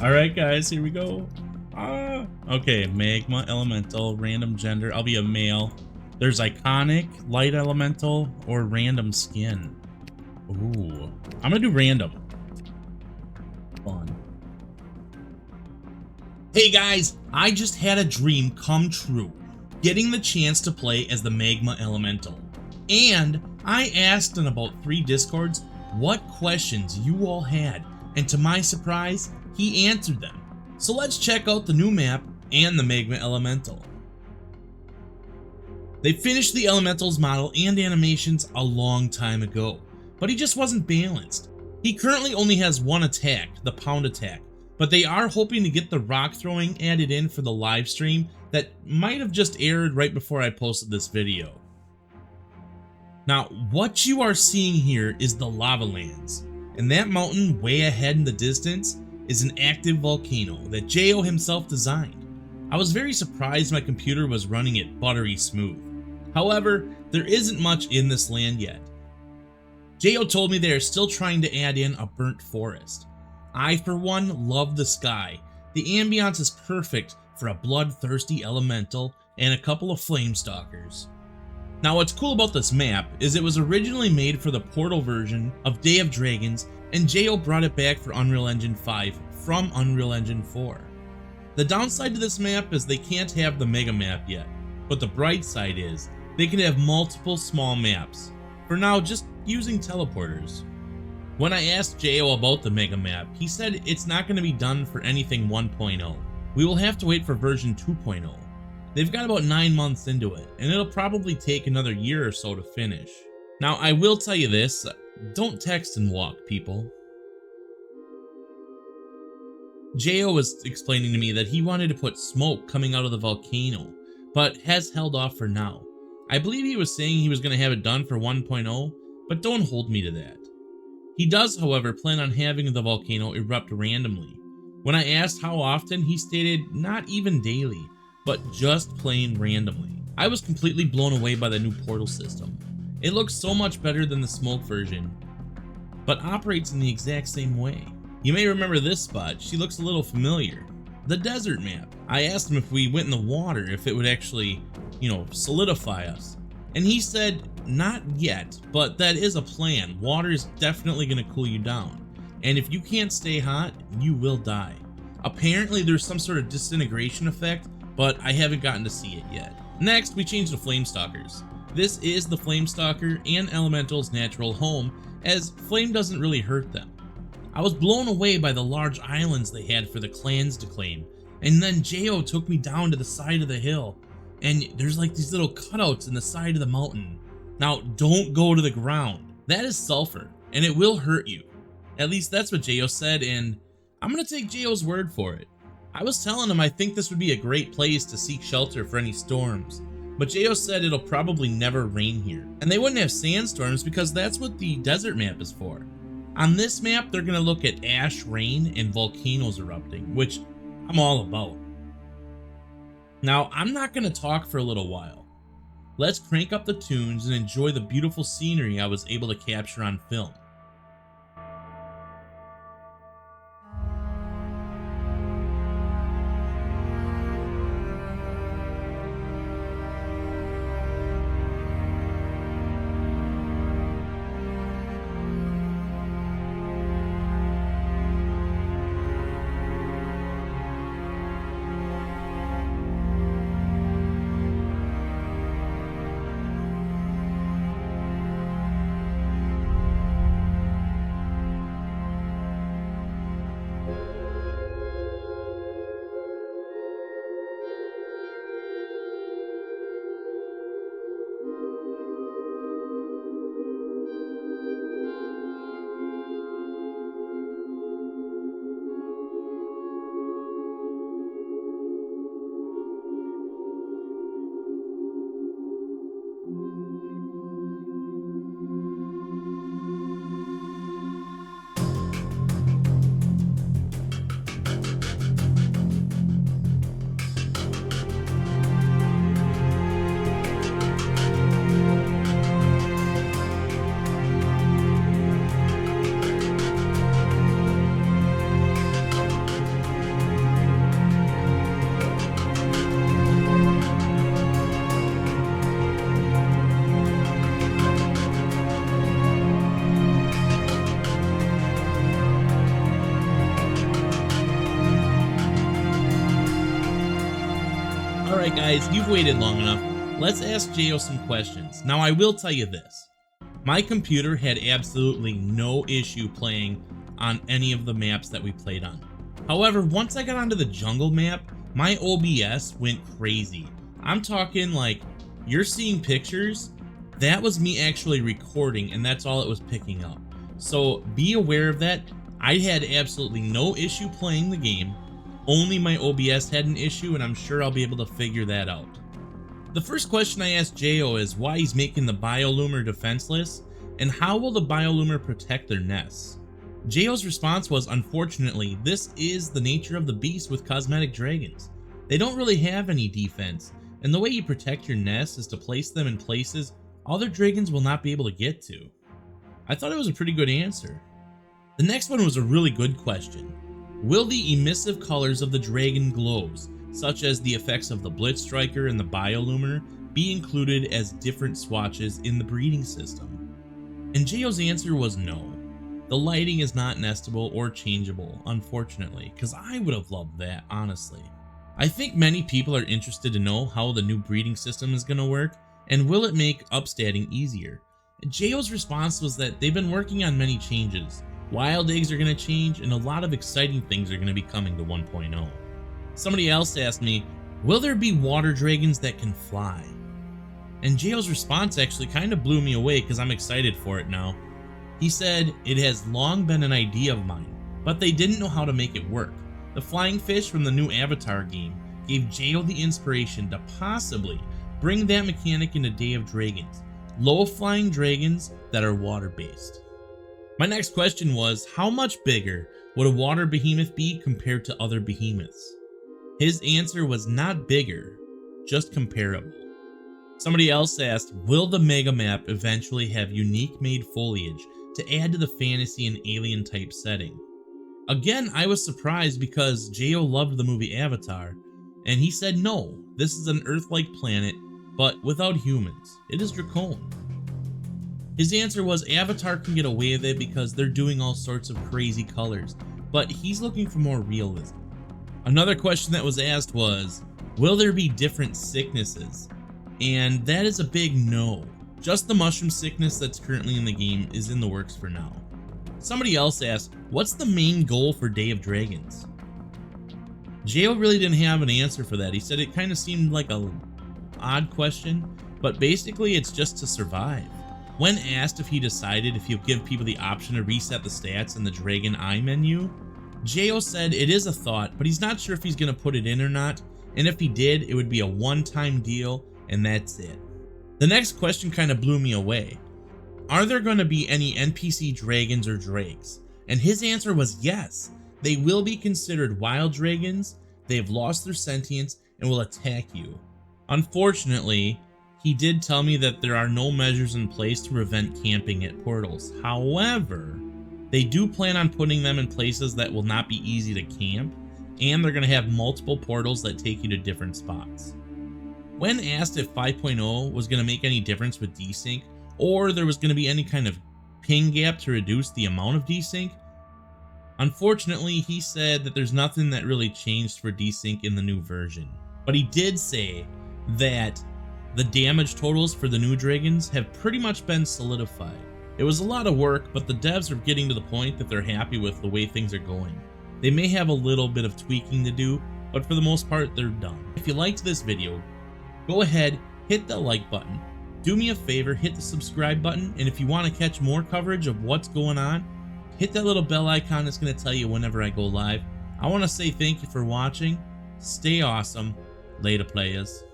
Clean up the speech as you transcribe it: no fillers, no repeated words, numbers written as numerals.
Alright guys, here we go. Okay, Magma Elemental, random gender. I'll be a male. There's iconic, light elemental, or random skin. Ooh. I'm gonna do random. Fun. Hey guys, I just had a dream come true, getting the chance to play as the Magma Elemental. And I asked in about 3 Discords what questions you all had, and to my surprise, he answered them. So let's check out the new map and the Magma Elemental. They finished the Elemental's model and animations a long time ago, but he just wasn't balanced. He currently only has one attack, the Pound attack, but they are hoping to get the rock throwing added in for the live stream that might have just aired right before I posted this video. Now, what you are seeing here is the Lava Lands, and that mountain way ahead in the distance is an active volcano that Jo himself designed. I was very surprised my computer was running it buttery smooth. However, there isn't much in this land yet. Jo told me they are still trying to add in a burnt forest. I, for one, love the sky. The ambiance is perfect for a bloodthirsty elemental and a couple of flame stalkers. Now, what's cool about this map is it was originally made for the Portal version of Day of Dragons, and Jo brought it back for Unreal Engine 5 from Unreal Engine 4. The downside to this map is they can't have the mega map yet, but the bright side is they can have multiple small maps, for now just using teleporters. When I asked Jo about the mega map, he said it's not going to be done for anything 1.0. We will have to wait for version 2.0. They've got about 9 months into it, and it'll probably take another year or so to finish. Now, I will tell you this, don't text and walk, people. Jo was explaining to me that he wanted to put smoke coming out of the volcano, but has held off for now. I believe he was saying he was going to have it done for 1.0, but don't hold me to that. He does, however, plan on having the volcano erupt randomly. When I asked how often, he stated not even daily, but just plain randomly. I was completely blown away by the new portal system. It looks so much better than the smoke version, but operates in the exact same way. You may remember this spot, she looks a little familiar. The desert map. I asked him if we went in the water, if it would actually, solidify us. And he said, not yet, but that is a plan. Water is definitely going to cool you down. And if you can't stay hot, you will die. Apparently there's some sort of disintegration effect, but I haven't gotten to see it yet. Next, we change to Flame Stalkers. This is the Flame Stalker and Elemental's natural home, as flame doesn't really hurt them. I was blown away by the large islands they had for the clans to claim, and then Jo took me down to the side of the hill, and there's like these little cutouts in the side of the mountain. Now, don't go to the ground. That is sulfur, and it will hurt you. At least that's what Jo said, and I'm gonna take Jo's word for it. I was telling him I think this would be a great place to seek shelter for any storms, but Jo said it'll probably never rain here. And they wouldn't have sandstorms because that's what the desert map is for. On this map, they're going to look at ash rain and volcanoes erupting, which I'm all about. Now, I'm not going to talk for a little while. Let's crank up the tunes and enjoy the beautiful scenery I was able to capture on film. Alright guys, you've waited long enough. Let's ask Jo some questions. Now I will tell you this. My computer had absolutely no issue playing on any of the maps that we played on. However, once I got onto the jungle map, my OBS went crazy. I'm talking like, you're seeing pictures, that was me actually recording and that's all it was picking up. So be aware of that. I had absolutely no issue playing the game. Only my OBS had an issue, and I'm sure I'll be able to figure that out. The first question I asked Jo is why he's making the bioloomer defenseless, and how will the bioloomer protect their nests? Jo's response was, unfortunately, this is the nature of the beast with cosmetic dragons. They don't really have any defense, and the way you protect your nests is to place them in places other dragons will not be able to get to. I thought it was a pretty good answer. The next one was a really good question. Will the emissive colors of the dragon glows, such as the effects of the Blitz Striker and the bioloomer, be included as different swatches in the breeding system? And Jo's answer was no. The lighting is not nestable or changeable, unfortunately, because I would have loved that, honestly. I think many people are interested to know how the new breeding system is going to work, and will it make upstanding easier? Jo's response was that they've been working on many changes. Wild eggs are going to change, and a lot of exciting things are going to be coming to 1.0. Somebody else asked me, will there be water dragons that can fly? And Jo's response actually kind of blew me away because I'm excited for it now. He said, it has long been an idea of mine, but they didn't know how to make it work. The flying fish from the new Avatar game gave Jo the inspiration to possibly bring that mechanic into Day of Dragons. Low-flying dragons that are water-based. My next question was, how much bigger would a water behemoth be compared to other behemoths? His answer was not bigger, just comparable. Somebody else asked, will the mega map eventually have unique made foliage to add to the fantasy and alien type setting? Again, I was surprised because Jo loved the movie Avatar, and he said no, this is an Earth-like planet, but without humans. It is Dracone. His answer was Avatar can get away with it because they're doing all sorts of crazy colors, but he's looking for more realism. Another question that was asked was, will there be different sicknesses? And that is a big no. Just the mushroom sickness that's currently in the game is in the works for now. Somebody else asked, what's the main goal for Day of Dragons? Jo really didn't have an answer for that. He said it kind of seemed like a odd question, but basically it's just to survive. When asked if he decided if he'll give people the option to reset the stats in the Dragon Eye menu, Jo said it is a thought, but he's not sure if he's going to put it in or not, and if he did, it would be a one-time deal, and that's it. The next question kind of blew me away. Are there going to be any NPC dragons or drakes? And his answer was yes. They will be considered wild dragons, they have lost their sentience, and will attack you. Unfortunately, he did tell me that there are no measures in place to prevent camping at portals. However, they do plan on putting them in places that will not be easy to camp, and they're going to have multiple portals that take you to different spots. When asked if 5.0 was going to make any difference with desync, or there was going to be any kind of ping gap to reduce the amount of desync, unfortunately he said that there's nothing that really changed for desync in the new version. But he did say that the damage totals for the new dragons have pretty much been solidified. It was a lot of work, but the devs are getting to the point that they're happy with the way things are going. They may have a little bit of tweaking to do, but for the most part, they're done. If you liked this video, go ahead, hit the like button. Do me a favor, hit the subscribe button, and if you want to catch more coverage of what's going on, hit that little bell icon that's going to tell you whenever I go live. I want to say thank you for watching. Stay awesome. Later, players.